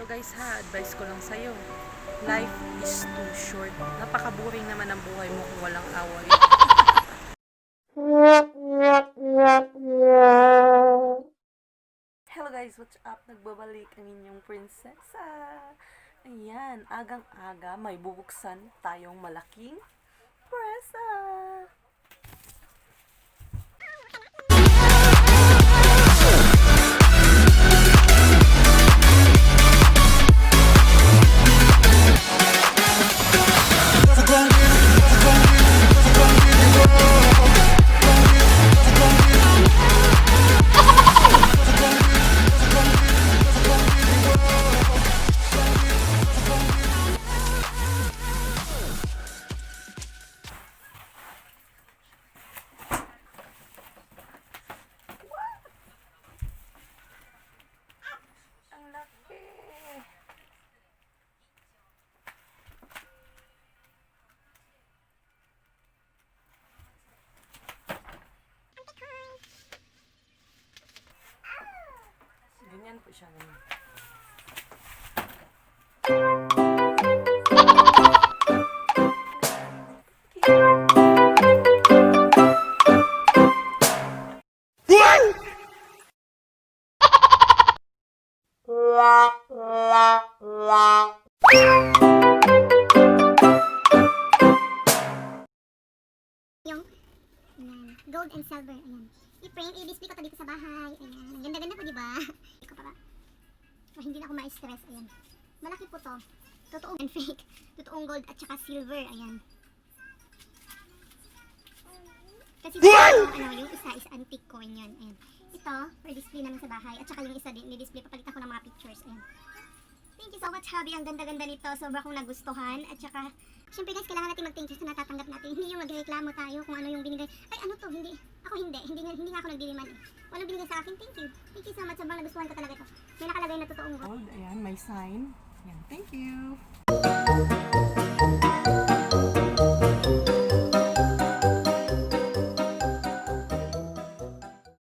guys ha, advice ko lang sa'yo. Life is too short. Napaka-boring naman ang buhay mo kung walang away. Hello guys, what's up? Nagbabalik ang inyong prinsesa. Ayan, agang-aga may bubuksan tayong malaking presa. Ganyan po siya naman. Yung gold and silver, ayan. I-print, i-display ko to dito sa bahay. Ayan, ang ganda-ganda po, diba? Iko pa ba? So, hindi na ako ma-stress, ayan. Malaki po to. Totoong and fake. Totoong gold at saka silver, ayan. Kasi yung isa is antique coin yun, ayan. Ito, for display naman sa bahay. At saka yung isa din, ni-display, papalitan ko ng mga pictures, ayan. Thank you so much, Hubby. Ang ganda-ganda nito. Sobra kong nagustuhan. At saka, syempre guys, kailangan natin mag-thank you sa natatanggap natin. Hindi yung magreklamo tayo kung ano yung binigay. Ay, ano to? Hindi. Ako hindi. Hindi nga ako nagdiliman eh. Ano binigay sa akin? Thank you. Thank you so much. Sobrang nagustuhan ko talaga ito. May nakalagay na totoong gold. Ayan, may sign. Ayan, thank you.